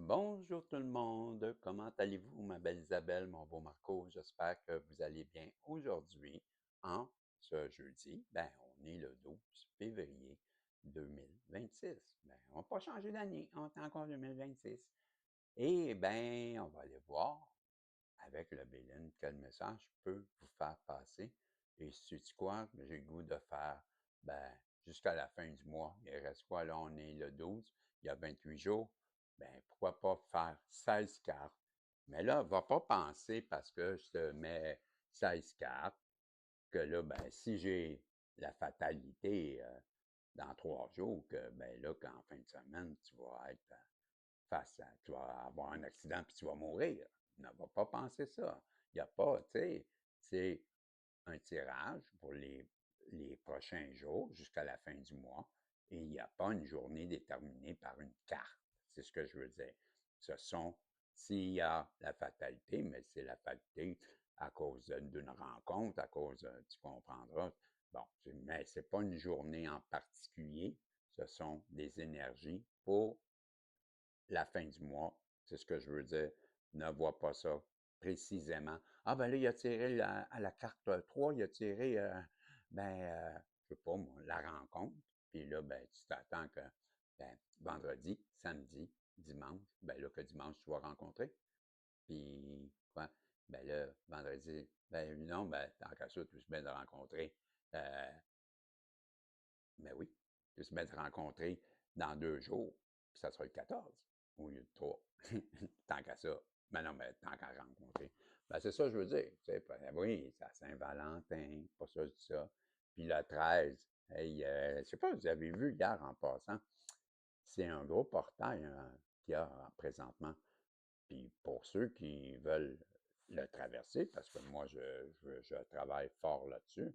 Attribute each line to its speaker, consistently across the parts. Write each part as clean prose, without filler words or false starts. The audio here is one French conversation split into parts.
Speaker 1: Bonjour tout le monde, comment allez-vous, ma belle Isabelle, mon beau Marco? J'espère que vous allez bien. Aujourd'hui, en ce jeudi, on est le 12 février 2026. On n'a pas changé d'année, on est encore en 2026. Et on va aller voir avec le Béline quel message peut vous faire passer. Et sais-tu quoi? J'ai le goût de faire, ben, jusqu'à la fin du mois. Il reste quoi là? On est le 12, il y a 28 jours. Pourquoi pas faire 16 cartes? Mais là, va pas penser parce que je te mets 16 cartes que là, si j'ai la fatalité dans 3 jours, que là, qu'en fin de semaine, tu vas être tu vas avoir un accident puis tu vas mourir. Ne va pas penser ça. Il n'y a pas, tu sais, c'est un tirage pour les prochains jours jusqu'à la fin du mois et il n'y a pas une journée déterminée par une carte. C'est ce que je veux dire. Ce sont, s'il y a la fatalité, mais c'est la fatalité à cause d'une rencontre, à cause, tu comprendras. Bon, mais ce n'est pas une journée en particulier, ce sont des énergies pour la fin du mois. C'est ce que je veux dire. Ne vois pas ça précisément. Ah, ben là, il a tiré à la carte 3, il a tiré, je sais pas moi, la rencontre. Puis là, tu t'attends que vendredi, samedi, dimanche, là, que dimanche, tu vas rencontrer. Puis, quoi? Ben là, vendredi, non, tant qu'à ça, tu se mets de rencontrer. Euh, mais oui, tu se mets de rencontrer dans 2 jours, puis ça sera le 14 au lieu de 3. Tant qu'à ça. Ben non, mais tant qu'à rencontrer. C'est ça que je veux dire. Tu sais, oui, c'est à Saint-Valentin, pas ça, je dis ça. Puis le 13, hey, je sais pas, vous avez vu hier en passant, c'est un gros portail qu'il y a présentement. Puis pour ceux qui veulent le traverser, parce que moi, je travaille fort là-dessus,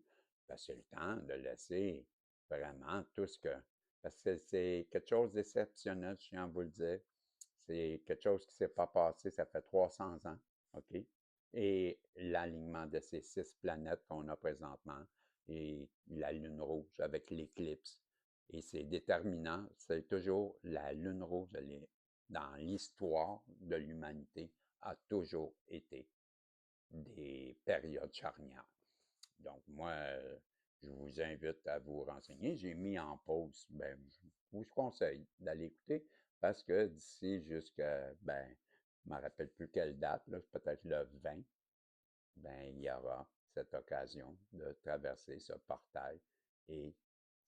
Speaker 1: c'est le temps de laisser vraiment tout ce que... Parce que c'est quelque chose d'exceptionnel, je tiens à vous le dire. C'est quelque chose qui ne s'est pas passé, ça fait 300 ans, OK? Et l'alignement de ces 6 planètes qu'on a présentement et la lune rouge avec l'éclipse. Et c'est déterminant, c'est toujours la lune rouge dans l'histoire de l'humanité a toujours été des périodes charnières. Donc, moi, je vous invite à vous renseigner. J'ai mis en pause, je vous conseille d'aller écouter parce que d'ici jusqu'à, je ne me rappelle plus quelle date, là, peut-être le 20, il y aura cette occasion de traverser ce portail et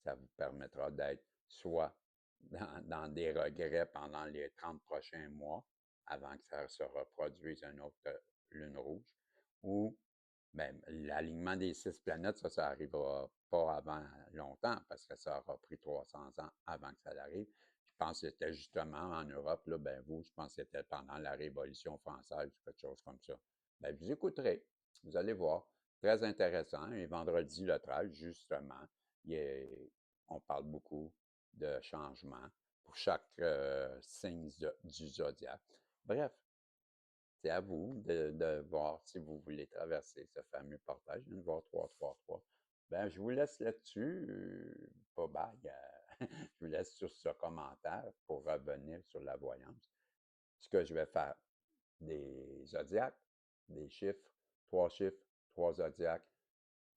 Speaker 1: ça vous permettra d'être soit dans des regrets pendant les 30 prochains mois avant que ça se reproduise une autre lune rouge ou l'alignement des 6 planètes, ça n'arrivera pas avant longtemps parce que ça aura pris 300 ans avant que ça arrive. Je pense que c'était justement en Europe, là, je pense que c'était pendant la Révolution française ou quelque chose comme ça. Vous écouterez, vous allez voir. Très intéressant. Et vendredi le 13, justement, on parle beaucoup de changements pour chaque signe du zodiaque. Bref, c'est à vous de voir si vous voulez traverser ce fameux portail. Je viens de voir 333. Je vous laisse là-dessus. Pas bague. Je vous laisse sur ce commentaire pour revenir sur la voyance. Ce que je vais faire, des zodiaques, des chiffres, 3 zodiaques.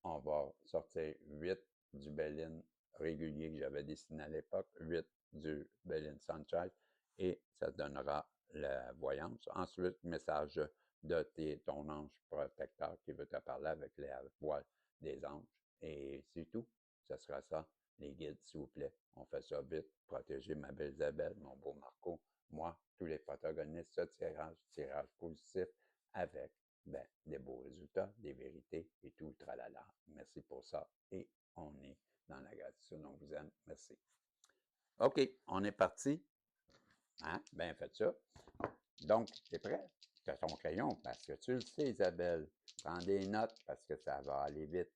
Speaker 1: On va sortir 8 du Béline régulier que j'avais dessiné à l'époque, 8 du Béline Sunshine, et ça donnera la voyance. Ensuite, message de ton ange protecteur qui veut te parler avec la voix des anges. Et c'est tout. Ce sera ça. Les guides, s'il vous plaît. On fait ça vite. Protéger ma belle Isabelle, mon beau Marco, moi, tous les protagonistes, ce tirage positif avec des beaux résultats, des vérités et tout, tralala. Merci pour ça. Et on est dans la gratitude. On vous aime. Merci. OK, on est parti. Hein? Bien fait ça. Donc, tu es prêt? Tu as ton crayon parce que tu le sais, Isabelle. Prends des notes parce que ça va aller vite.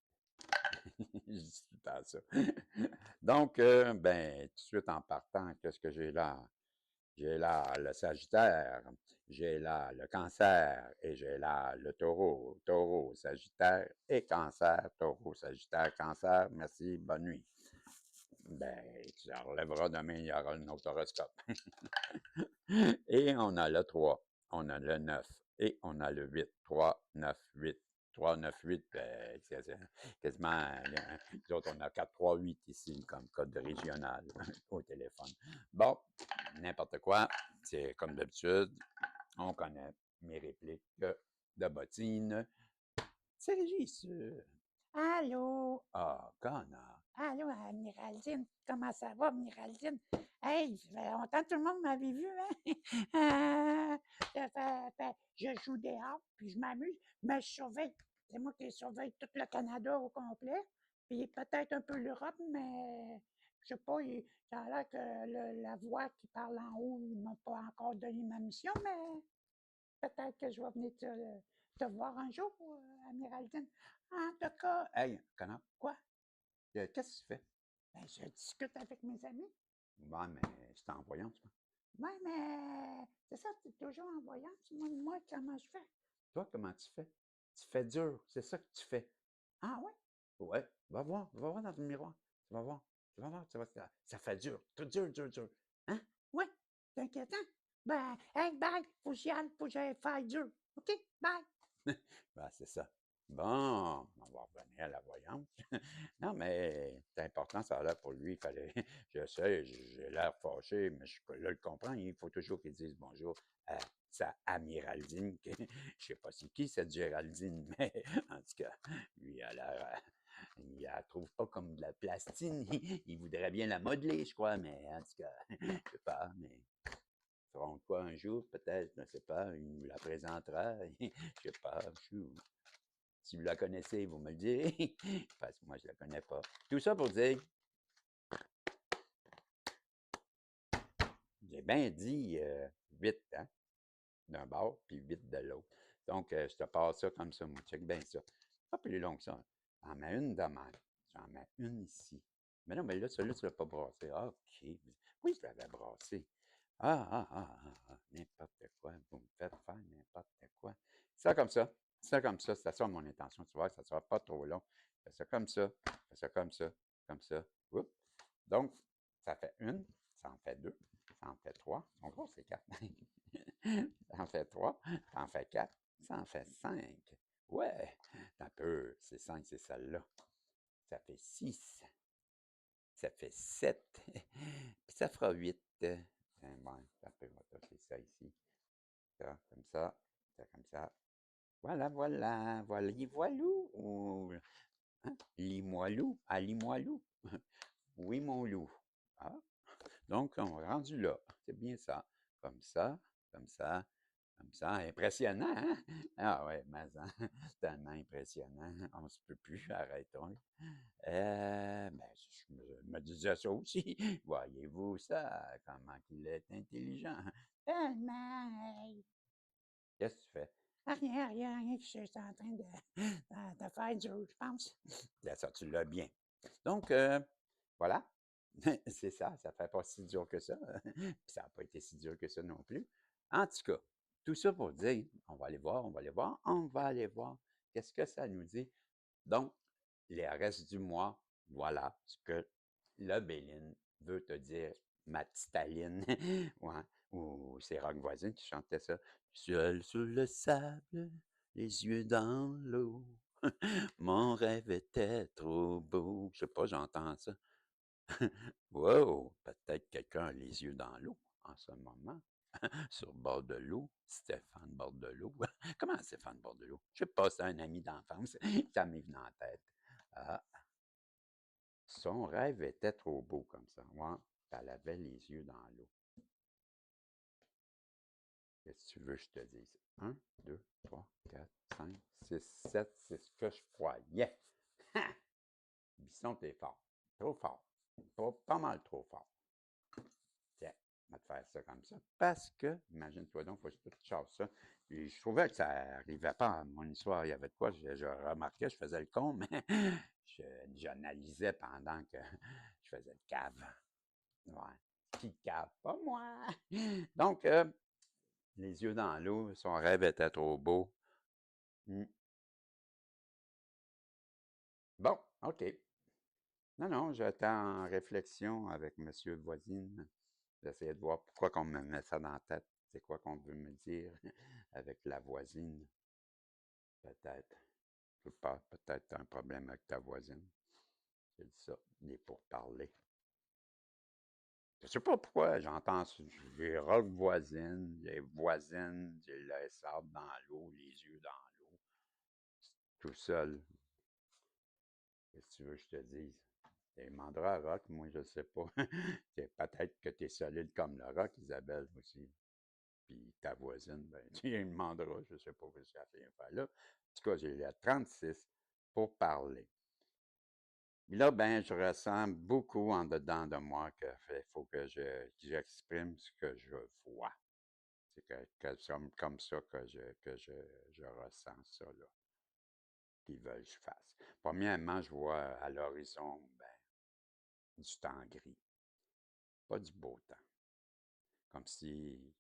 Speaker 1: Je dis tout le temps ça. Donc, tout de suite en partant, qu'est-ce que j'ai là? J'ai là le Sagittaire, j'ai là le Cancer et j'ai là le Taureau. Taureau, Sagittaire et Cancer. Taureau, Sagittaire, Cancer. Merci, bonne nuit. Ben, tu en relèveras demain, il y aura un autre horoscope. Et on a le 3, on a le 9 et on a le 8. 3, 9, 8. 3, 9, 8, ben, c'est quasiment, nous autres, on a 4, 3, 8 ici comme code régional au téléphone. Bon, n'importe quoi, c'est comme d'habitude, on connaît mes répliques de bottine. C'est Régis.
Speaker 2: Allô?
Speaker 1: Ah, connard.
Speaker 2: Allô, Miraldine? Comment ça va, Miraldine? Hey, ça fait longtemps que tout le monde m'avait vu, hein? Je joue dehors, puis je m'amuse, mais je surveille. C'est moi qui surveille tout le Canada au complet, puis peut-être un peu l'Europe, mais je sais pas, ça a l'air que la voix qui parle en haut, ils m'ont pas encore donné ma mission, mais peut-être que je vais venir te voir un jour, Amiraldine. En tout cas,
Speaker 1: Hey, connard,
Speaker 2: quoi?
Speaker 1: qu'est-ce que tu fais?
Speaker 2: Ben, je discute avec mes amis.
Speaker 1: Ouais, mais c'est en voyant, tu vois.
Speaker 2: Ouais, mais c'est ça, c'est toujours en voyant. Moi, comment je fais?
Speaker 1: Toi, comment tu fais? Tu fais dur, c'est ça que tu fais.
Speaker 2: Ah ouais?
Speaker 1: Ouais, va voir dans le miroir. Tu vas voir, ça fait dur, tout dur, dur, dur. Hein?
Speaker 2: Ouais, c'est inquiétant. Ben, hey, bye, faut que j'y aille, faut que j'aille faire dur. OK, bye.
Speaker 1: Ben, c'est ça. Bon, on va revenir à la voyante. Non, mais c'est important, ça a l'air pour lui. Il fallait, je sais, j'ai l'air fâché, mais je le comprends. Il faut toujours qu'il dise bonjour à sa Amiraldine. Je sais pas c'est qui cette Géraldine, mais en tout cas, lui a l'air, il la trouve pas comme de la plastine. Il voudrait bien la modeler, je crois, mais en tout cas, je sais pas, mais feront quoi un jour, peut-être, je ne sais pas, il nous la présentera, je sais pas, si vous la connaissez, vous me le direz, parce que moi, je la connais pas. Tout ça pour dire, j'ai bien dit 8, hein, d'un bord, puis 8 de l'autre. Donc, je te passe ça comme ça, moi, check bien ça. Pas plus long que ça. J'en mets une de même. J'en mets une ici. Mais non, mais là, celui-là, tu ne l'as pas brassé. Ah, OK. Oui, je l'avais brassé. N'importe quoi. Vous me faites faire n'importe quoi. Ça comme ça. Ça comme ça. C'est ça mon intention. Tu vois, ça ne sera pas trop long. Fais ça comme ça. Fais ça comme ça. Comme ça. Oups. Donc, ça fait une. Ça en fait deux. Ça en fait trois. En gros, c'est quatre. Ça en fait trois. Ça en fait quatre. Ça en fait cinq. Ouais. Un peu. C'est cinq, c'est celle-là. Ça fait six. Ça fait 7. Puis ça fera 8. Bon, ça peut, on va cocher ça ici. Ça, comme ça. Ça, comme ça. Voilà, voilà. Voilà, voilou. Ou, hein? Lis-moi loup. Ah, lis-moi loup. Oui, mon loup. Ah. Donc, on est rendu là. C'est bien ça. Comme ça, comme ça, comme ça. Impressionnant, hein? Ah ouais, mais tellement impressionnant. On ne se peut plus. Arrêtons. Ben, je me disais ça aussi. Voyez-vous ça, comment qu'il est intelligent.
Speaker 2: Tellement, hey.
Speaker 1: Qu'est-ce que tu fais?
Speaker 2: Rien, rien, rien, je suis en train de faire dur, je pense.
Speaker 1: Ben, ça, tu l'as bien. Donc, voilà. C'est ça, ça fait pas si dur que ça. Puis ça n'a pas été si dur que ça non plus. En tout cas, tout ça pour dire, on va aller voir, on va aller voir, on va aller voir. Qu'est-ce que ça nous dit? Donc, le reste du mois, voilà ce que le Béline veut te dire, ma petite Aline. Ouais. Ou c'est Rock Voisine qui chantait ça. Seul sur le sable, les yeux dans l'eau. Mon rêve était trop beau. Je sais pas, j'entends ça. Wow, peut-être quelqu'un a les yeux dans l'eau en ce moment. Sur le bord de l'eau. Stéphane Bordelot. Comment Stéphane Bordelot? Je sais pas, c'est un ami d'enfance. Ça m'est venu en tête. Ah, son rêve était trop beau comme ça. Ouais, elle avait les yeux dans l'eau. Qu'est-ce que tu veux que je te dise? 1, 2, 3, 4, 5, 6, 7, c'est ce que je croyais. Ha! Bisson, t'es fort. Trop fort. Pas mal trop fort. Tiens, on va te faire ça comme ça. Parce que, imagine-toi donc, faut que je chasse ça. Puis je trouvais que ça n'arrivait pas à mon histoire. Il y avait de quoi, je remarquais, je faisais le con, mais j'analysais pendant que je faisais le cave. Ouais. Qui cave? Pas moi. Donc, les yeux dans l'eau, son rêve était trop beau. Hmm. Bon, OK. Non, non, j'étais en réflexion avec Monsieur Voisine. J'essayais de voir pourquoi qu'on me met ça dans la tête. C'est quoi qu'on veut me dire avec la voisine. Peut-être. Je sais pas, peut-être un problème avec ta voisine. C'est ça, les pourparlers. Je sais pas pourquoi, j'entends, j'ai rock voisine, j'ai voisine, j'ai le sable dans l'eau, les yeux dans l'eau, tout seul. Qu'est-ce que tu veux que je te dise? T'es mandra rock, moi je sais pas. Peut-être que tu es solide comme le rock, Isabelle aussi. Puis ta voisine, ben, tu es une mandra, je sais pas ce qu'elle fait faire là. En tout cas, j'ai le 36 pour parler. Puis là, ben, je ressens beaucoup en dedans de moi qu'il faut que j'exprime ce que je vois. C'est que comme ça que je ressens ça, là, qu'ils veulent que je fasse. Premièrement, je vois à l'horizon, ben, du temps gris, pas du beau temps. Comme si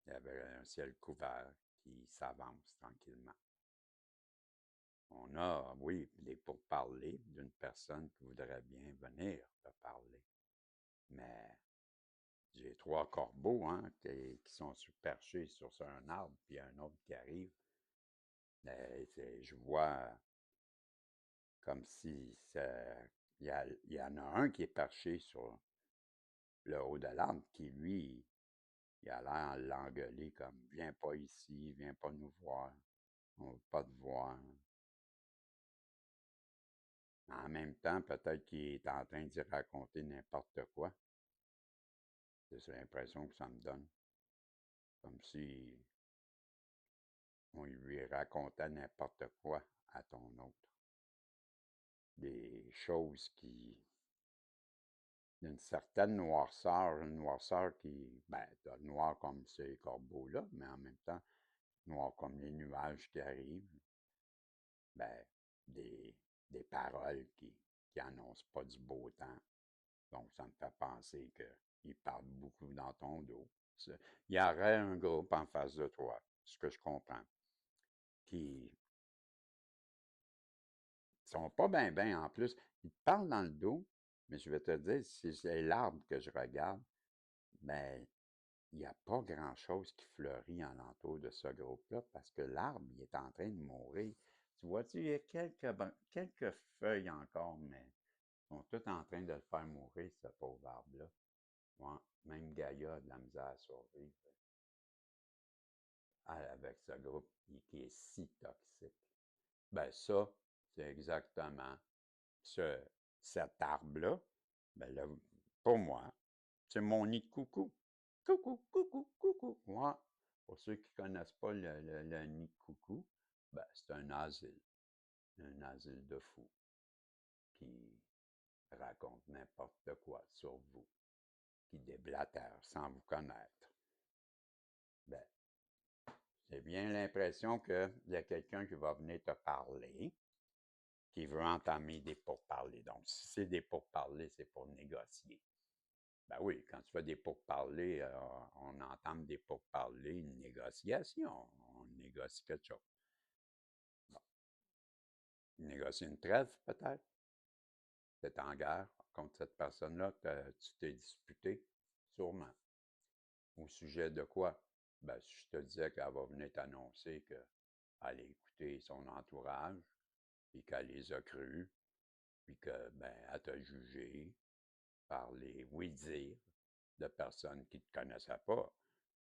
Speaker 1: il y avait un ciel couvert qui s'avance tranquillement. On a, oui, des pourparlers d'une personne qui voudrait bien venir te parler. Mais j'ai trois corbeaux qui sont perchés sur un arbre, puis un autre qui arrive. Mais je vois comme si il y en a un qui est perché sur le haut de l'arbre qui, lui, il a l'air à l'engueuler comme viens pas ici, viens pas nous voir, on veut pas te voir. En même temps, peut-être qu'il est en train d'y raconter n'importe quoi. C'est l'impression que ça me donne. Comme si on lui racontait n'importe quoi à ton autre. Des choses qui, d'une certaine noirceur, une noirceur qui, ben, noir comme ces corbeaux-là, mais en même temps, noir comme les nuages qui arrivent, ben, des, des paroles qui annoncent pas du beau temps. Donc, ça me fait penser qu'il parle beaucoup dans ton dos. Il y aurait un groupe en face de toi, ce que je comprends, qui sont pas bien en plus. Ils te parlent dans le dos, mais je vais te dire, si c'est l'arbre que je regarde, ben, il n'y a pas grand-chose qui fleurit alentour de ce groupe-là parce que l'arbre, il est en train de mourir. Tu vois-tu, il y a quelques feuilles encore, mais ils sont toutes en train de le faire mourir, ce pauvre arbre-là. Ouais, même Gaïa a de la misère à survivre avec ce groupe qui est si toxique. Ben ça, c'est exactement ce, cet arbre-là. Ben là, pour moi, c'est mon nid de coucou. Coucou, coucou, coucou. Ouais. Pour ceux qui ne connaissent pas le nid de coucou, ben, c'est un asile de fous qui raconte n'importe quoi sur vous, qui déblatère sans vous connaître. Ben, j'ai bien l'impression qu'il y a quelqu'un qui va venir te parler, qui veut entamer des pourparlers. Donc, si c'est des pourparlers, c'est pour négocier. Ben oui, quand tu fais des pourparlers, on entame des pourparlers, une négociation. On négocie quelque chose. Bon. Négocier une trêve, peut-être. Tu es en guerre contre cette personne-là, tu t'es disputé, sûrement. Au sujet de quoi? Ben, si je te disais qu'elle va venir t'annoncer qu'elle allait écouter son entourage, puis qu'elle les a crus, puis que, ben, elle t'a jugé par les oui-dire de personnes qui ne te connaissaient pas.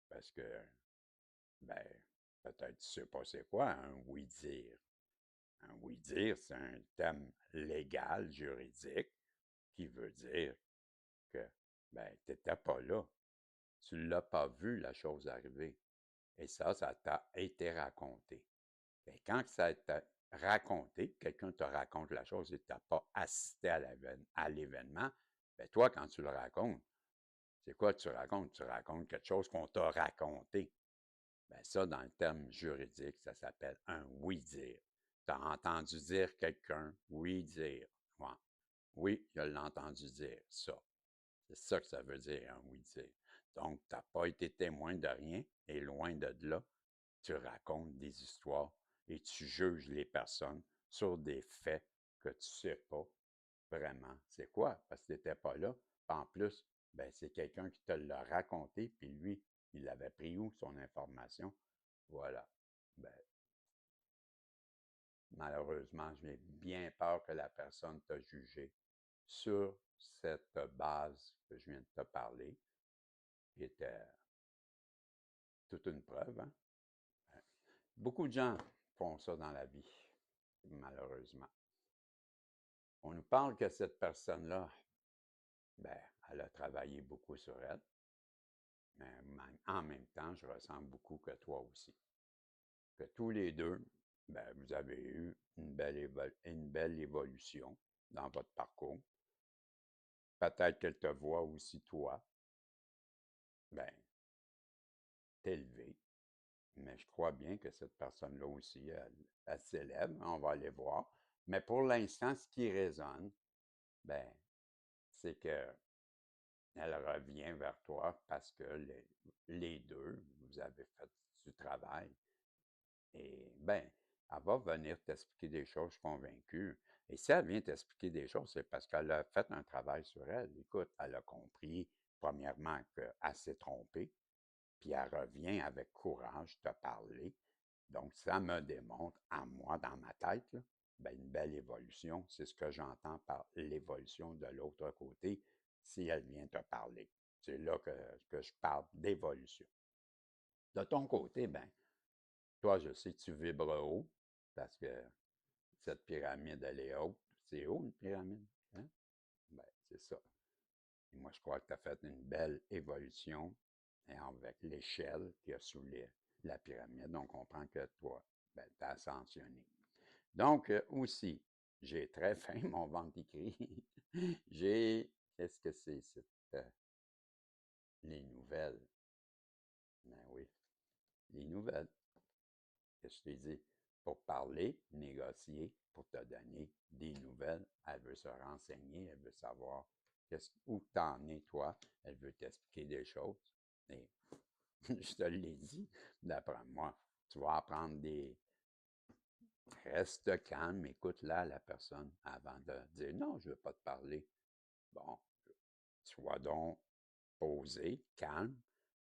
Speaker 1: Parce que, ben, peut-être tu sais pas c'est quoi un oui-dire. Un oui-dire, c'est un terme légal, juridique, qui veut dire que, ben, tu n'étais pas là. Tu ne l'as pas vu, la chose arriver. Et ça t'a été raconté. Et quand ça a été raconté, quelqu'un te raconte la chose et tu n'as pas assisté à l'événement, ben toi, quand tu le racontes, c'est quoi que tu racontes? Tu racontes quelque chose qu'on t'a raconté. Ben ça, dans le terme juridique, ça s'appelle un oui-dire. Tu as entendu dire quelqu'un, oui-dire. Ouais. Oui, je l'ai entendu dire ça. C'est ça que ça veut dire, un oui-dire. Donc, tu n'as pas été témoin de rien et loin de là, tu racontes des histoires et tu juges les personnes sur des faits que tu ne sais pas vraiment c'est quoi, parce que tu n'étais pas là. En plus, ben, c'est quelqu'un qui te l'a raconté, puis lui, il avait pris où son information? Voilà. Ben, malheureusement, j'ai bien peur que la personne t'a jugé sur cette base que je viens de te parler, qui était toute une preuve, hein? Beaucoup de gens font ça dans la vie, malheureusement. On nous parle que cette personne-là, ben, elle a travaillé beaucoup sur elle, mais en même temps, je ressens beaucoup que toi aussi. Que tous les deux, ben, vous avez eu une belle évolution dans votre parcours. Peut-être qu'elle te voit aussi, toi, ben, t'élever. Mais je crois bien que cette personne-là aussi, elle s'élève. On va aller voir. Mais pour l'instant, ce qui résonne, ben, c'est que elle revient vers toi parce que les deux, vous avez fait du travail. Et ben, elle va venir t'expliquer des choses, je suis convaincu. Et si elle vient t'expliquer des choses, c'est parce qu'elle a fait un travail sur elle. Écoute, elle a compris, premièrement, qu'elle s'est trompée, puis elle revient avec courage te parler. Donc, ça me démontre, à moi, dans ma tête, là, ben, une belle évolution. C'est ce que j'entends par l'évolution de l'autre côté, si elle vient te parler. C'est là que je parle d'évolution. De ton côté, ben, toi, je sais que tu vibres haut, parce que cette pyramide, elle est haute. C'est haut, une pyramide, hein? Ben, c'est ça. Et moi, je crois que tu as fait une belle évolution avec l'échelle qu'il y a sous la pyramide. On comprend que toi, ben, tu as ascensionné. Donc, aussi, j'ai très faim, mon ventre qui crie. Qu'est-ce que c'est, les nouvelles? Ben oui, les nouvelles. Qu'est-ce que je t'ai dit? Pour parler, négocier, pour te donner des nouvelles. Elle veut se renseigner, elle veut savoir où t'en es, toi. Elle veut t'expliquer des choses. Et je te l'ai dit, d'après moi, tu vas apprendre des. Reste calme, écoute là la personne avant de dire non, je ne veux pas te parler. Bon, sois donc posé, calme,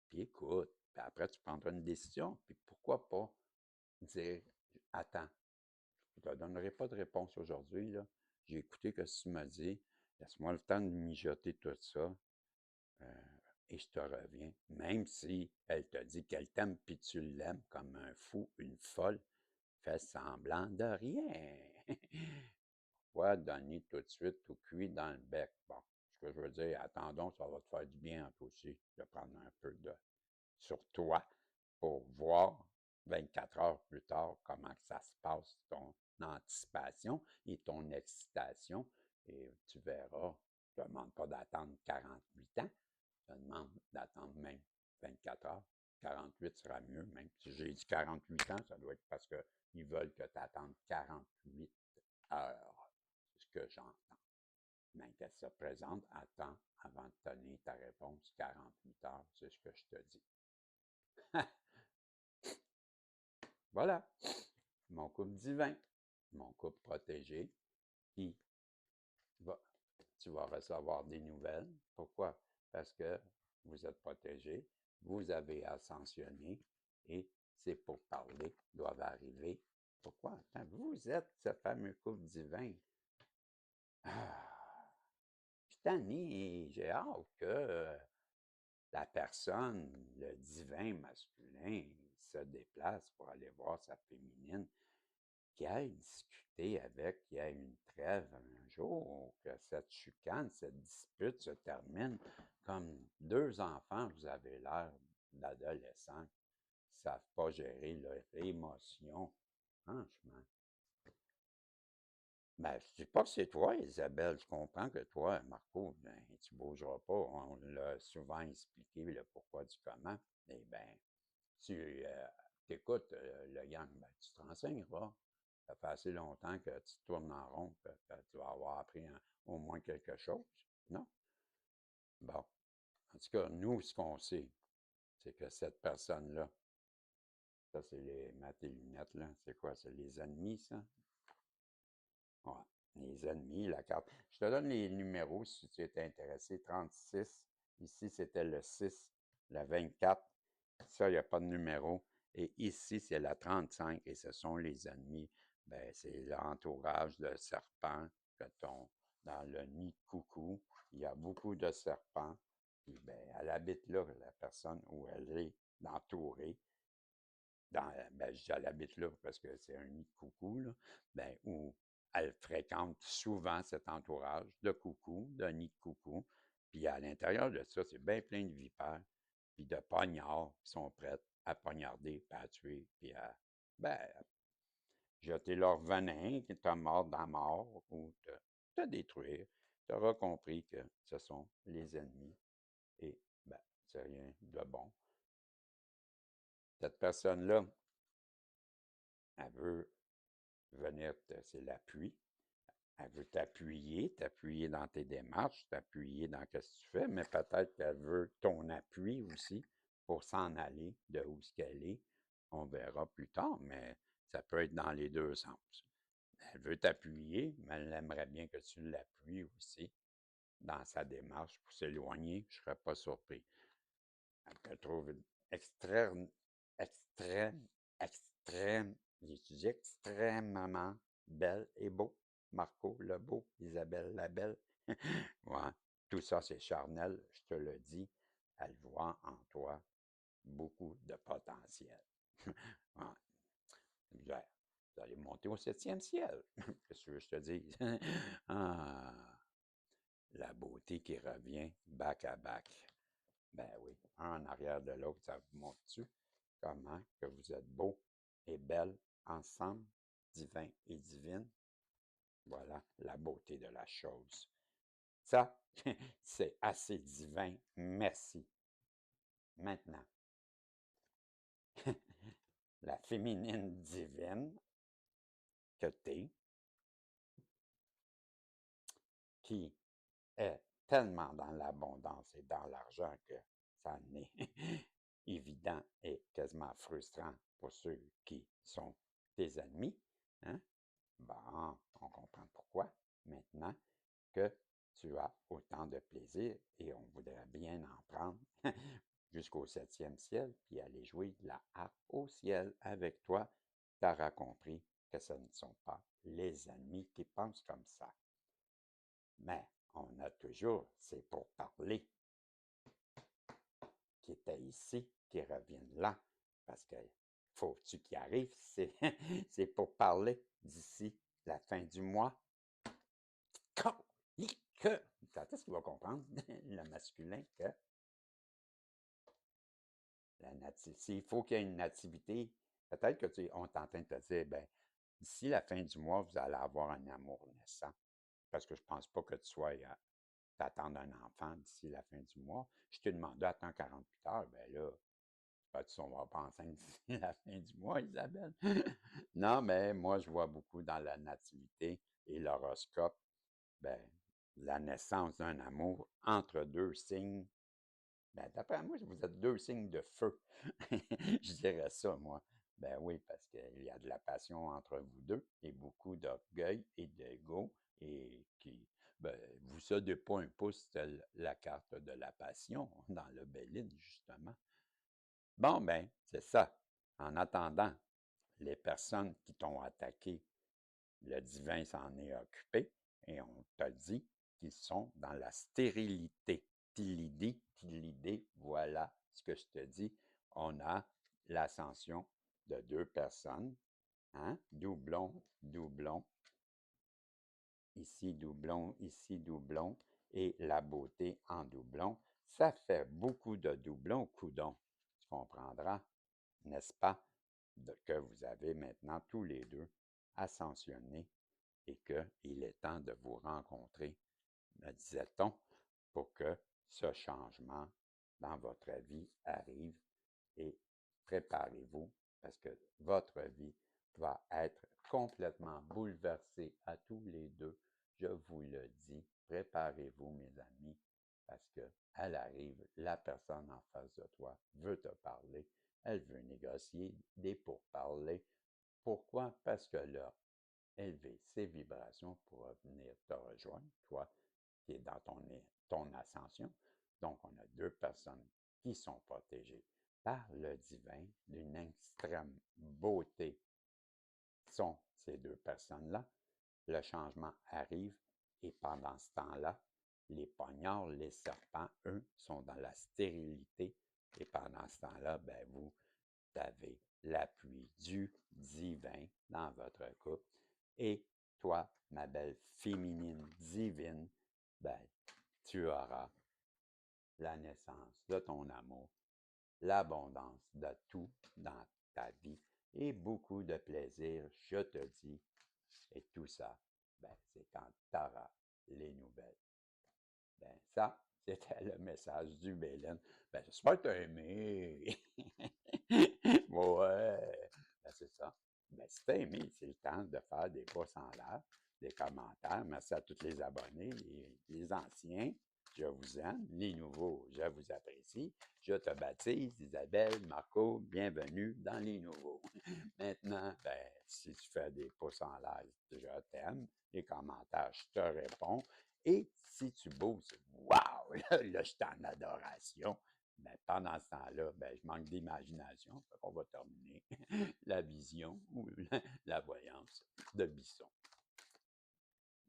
Speaker 1: puis écoute. Puis après, tu prendras une décision. Puis pourquoi pas dire attends, je ne te donnerai pas de réponse aujourd'hui, là. J'ai écouté ce que tu m'as dit. Laisse-moi le temps de mijoter tout ça. euh, et je te reviens. Même si elle te dit qu'elle t'aime puis tu l'aimes comme un fou, une folle, fais semblant de rien. Pourquoi donner tout de suite tout cuit dans le bec? Bon, ce que je veux dire, attendons, ça va te faire du bien à toi aussi, de prendre un peu sur toi pour voir 24 heures plus tard comment ça se passe, ton anticipation et ton excitation. Et tu verras, je ne te demande pas d'attendre 48 ans, je te demande d'attendre même 24 heures. 48 sera mieux, même si j'ai dit 48 ans, ça doit être parce qu'ils veulent que tu attendes 48 heures. C'est ce que j'entends. Mais qu'elle se présente à temps avant de donner ta réponse 48 heures, c'est ce que je te dis. Voilà, mon couple divin, mon couple protégé, qui va, tu vas recevoir des nouvelles. Pourquoi? Parce que vous êtes protégé, vous avez ascensionné et c'est pour parler, doivent arriver. Pourquoi? Attends, vous êtes ce fameux couple divin. Ah, je suis tanné et j'ai hâte que la personne, le divin masculin, se déplace pour aller voir sa féminine, qu'il aille discuter avec, qu'il y ait une trêve un jour, que cette chicane, cette dispute se termine. Comme deux enfants, vous avez l'air d'adolescents qui ne savent pas gérer leurs émotions. Franchement. Ben, je dis pas que c'est toi, Isabelle. Je comprends que toi, Marco, ben, tu ne bougeras pas. On l'a souvent expliqué le pourquoi du comment. Eh bien, tu écoutes le gang, ben, tu te renseigneras. Ça fait assez longtemps que tu tournes en rond, que tu vas avoir appris au moins quelque chose. Non? Bon. En tout cas, nous, ce qu'on sait, c'est que cette personne-là, ça, c'est les lunettes, là. C'est quoi? C'est les ennemis, ça? Ouais. Les ennemis, la carte. Je te donne les numéros si tu es intéressé. 36. Ici, c'était le 6, la 24. Ça, il n'y a pas de numéro. Et ici, c'est la 35 et ce sont les ennemis. Ben, c'est l'entourage de serpents que dans le nid de coucou. Il y a beaucoup de serpents. Puis, ben, elle habite là, la personne où elle est entourée ben, je dis elle habite là parce que c'est un nid de coucou, là, ben, où elle fréquente souvent cet entourage de coucou, de nid de coucou. Puis à l'intérieur de ça, c'est bien plein de vipères, puis de poignards qui sont prêts à poignarder, puis à tuer, puis à, ben, jeter leur venin qui t'a mort dans la mort ou te détruire. Tu auras compris que ce sont les ennemis et ben, c'est rien de bon. Cette personne-là, elle veut venir, c'est l'appui. Elle veut t'appuyer dans tes démarches, t'appuyer dans ce que tu fais, mais peut-être qu'elle veut ton appui aussi pour s'en aller de où ce qu'elle est. On verra plus tard, mais ça peut être dans les deux sens. Elle veut t'appuyer, mais elle aimerait bien que tu l'appuies aussi dans sa démarche pour s'éloigner. Je ne serais pas surpris. Elle te trouve extrême, extrême, extrême, j'ai extrêmement belle et beau. Marco le beau, Isabelle la belle. Ouais, tout ça, c'est charnel, je te le dis. Elle voit en toi beaucoup de potentiel. Ouais. Vous allez monter au 7e ciel. Qu'est-ce que tu veux que je te dise? Ah, la beauté qui revient back à back. Ben oui, un en arrière de l'autre, ça vous montre-tu comment que vous êtes beau et belle ensemble, divin et divine? Voilà la beauté de la chose. Ça, c'est assez divin. Merci. Maintenant, la féminine divine que t'es, qui est tellement dans l'abondance et dans l'argent que ça en est évident et quasiment frustrant pour ceux qui sont tes ennemis. Hein? Bon, on comprend pourquoi maintenant que tu as autant de plaisir et on voudrait bien en prendre jusqu'au 7e ciel, puis aller jouer de la harpe au ciel avec toi. Tu auras compris que ce ne sont pas les ennemis qui pensent comme ça. Mais on a toujours ces pourparlers qui étaient ici, qui reviennent là, parce que faut-tu qu'ils arrivent, c'est pour parler d'ici la fin du mois. Quand est-ce qu'il va comprendre, le masculin, que s'il faut qu'il y ait une nativité, peut-être que on est en train de te dire, ben, d'ici la fin du mois, vous allez avoir un amour naissant. Parce que je ne pense pas que tu sois t'attendre un enfant d'ici la fin du mois. Je t'ai demandé, attends 48 heures, ben là, tu ne vas pas enceinte d'ici la fin du mois, Isabelle. Non, mais moi, je vois beaucoup dans la nativité et l'horoscope, ben, la naissance d'un amour entre deux signes. Ben, d'après moi, vous êtes deux signes de feu. Je dirais ça, moi. Ben oui, parce qu'il y a de la passion entre vous deux et beaucoup d'orgueil et d'ego et qui, ben, vous cédez pas un pouce, c'est la carte de la passion dans le Béline, justement. Bon, ben, c'est ça. En attendant, les personnes qui t'ont attaqué, le divin s'en est occupé et on t'a dit qu'ils sont dans la stérilité. Tilidé, voilà ce que je te dis. On a l'ascension de deux personnes, hein? Doublon, doublon, ici doublon, et la beauté en doublon. Ça fait beaucoup de doublons, coudon. Tu comprendras, n'est-ce pas, que vous avez maintenant tous les deux ascensionné et qu'il est temps de vous rencontrer, me disait-on, pour que ce changement dans votre vie arrive et préparez-vous parce que votre vie va être complètement bouleversée à tous les deux. Je vous le dis, préparez-vous, mes amis, parce qu'elle arrive, la personne en face de toi veut te parler, elle veut négocier des pourparlers. Pourquoi? Parce que là, élever ses vibrations pour venir te rejoindre, toi qui es dans ton ascension. Donc, on a deux personnes qui sont protégées par le divin d'une extrême beauté. Sont ces deux personnes-là. Le changement arrive et pendant ce temps-là, les poignards, les serpents, eux, sont dans la stérilité et pendant ce temps-là, ben, vous avez l'appui du divin dans votre couple. Et toi, ma belle féminine divine, ben, tu auras la naissance de ton amour, l'abondance de tout dans ta vie et beaucoup de plaisir, je te dis. Et tout ça, ben, c'est quand tu auras les nouvelles. Ben, ça, c'était le message du Bélin. Ben, j'espère que tu as aimé. Ouais, ben, c'est ça. Ben, si tu as aimé, c'est le temps de faire des pouces en l'air, des commentaires. Merci à tous les abonnés, les anciens. Je vous aime. Les nouveaux, je vous apprécie. Je te baptise, Isabelle, Marco, bienvenue dans les nouveaux. Maintenant, ben, si tu fais des pouces en l'air, je t'aime. Les commentaires, je te réponds. Et si tu bouges, waouh, là, je suis en adoration. Mais pendant ce temps-là, ben, je manque d'imagination. On va terminer la vision ou la voyance de Bisson,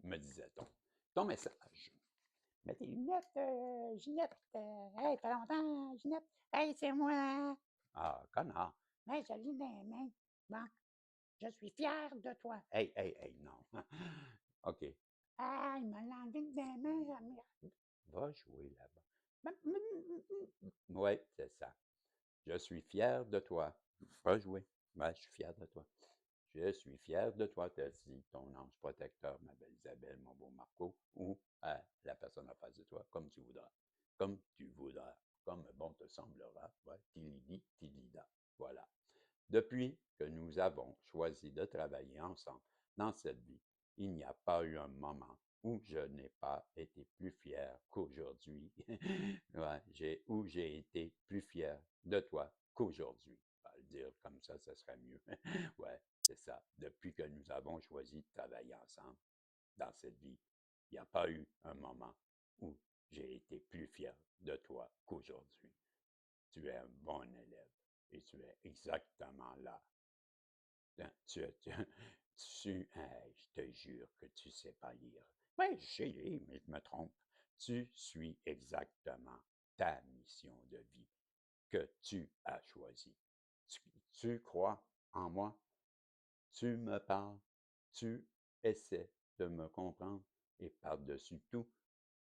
Speaker 1: me disait-on. Ton message.
Speaker 2: Mets tes lunettes, Ginette. Hey, pas longtemps, Ginette. Hey, c'est moi.
Speaker 1: Ah, connard.
Speaker 2: Hey, je lis dans les mains. Bon, je suis fière de toi.
Speaker 1: Hey, hey, hey, non. OK.
Speaker 2: Ah, il m'a enlevé des mains.
Speaker 1: Va jouer là-bas. Oui, c'est ça. Je suis fier de toi. Va jouer. Ouais, je suis fier de toi. Je suis fier de toi, t'as dit ton ange protecteur, ma belle Isabelle, mon beau Marco, ou la personne en face de toi, comme tu voudras. Comme tu voudras. Comme bon te semblera. Ouais, tilidi, tilida. Voilà. Depuis que nous avons choisi de travailler ensemble dans cette vie, il n'y a pas eu un moment où je n'ai pas été plus fier qu'aujourd'hui. Ouais, où j'ai été plus fier de toi qu'aujourd'hui. On va le dire comme ça serait mieux. Ouais, c'est ça. Depuis que nous avons choisi de travailler ensemble dans cette vie, il n'y a pas eu un moment où j'ai été plus fier de toi qu'aujourd'hui. Tu es un bon élève et tu es exactement là. Je te jure que tu ne sais pas lire. Oui, je sais lire, mais je me trompe. Tu suis exactement ta mission de vie que tu as choisie. Tu crois en moi, tu me parles, tu essaies de me comprendre et par-dessus tout,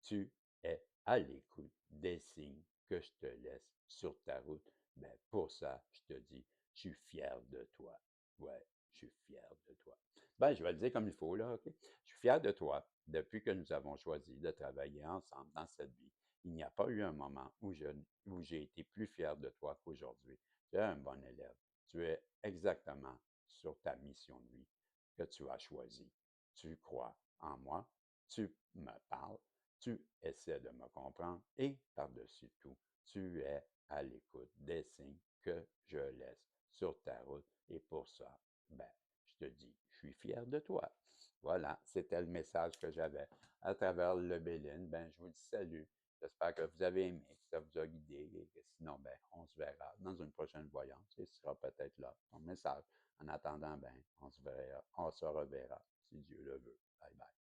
Speaker 1: tu es à l'écoute des signes que je te laisse sur ta route. Ben, pour ça, je te dis, je suis fier de toi. Ouais, je suis fier de toi. Ben, je vais le dire comme il faut, là, OK? Je suis fier de toi depuis que nous avons choisi de travailler ensemble dans cette vie. Il n'y a pas eu un moment où j'ai été plus fier de toi qu'aujourd'hui. Tu es un bon élève. Tu es exactement sur ta mission de vie que tu as choisie. Tu crois en moi, tu me parles, tu essaies de me comprendre et par-dessus tout, tu es à l'écoute des signes que je laisse sur ta route. Et pour ça, ben, je te dis, je suis fier de toi. Voilà, c'était le message que j'avais à travers le Béline. Ben, je vous dis salut. J'espère que vous avez aimé, que ça vous a guidé. Et que sinon, ben, on se verra dans une prochaine voyance. Et ce sera peut-être là ton message. En attendant, ben, on se reverra si Dieu le veut. Bye bye.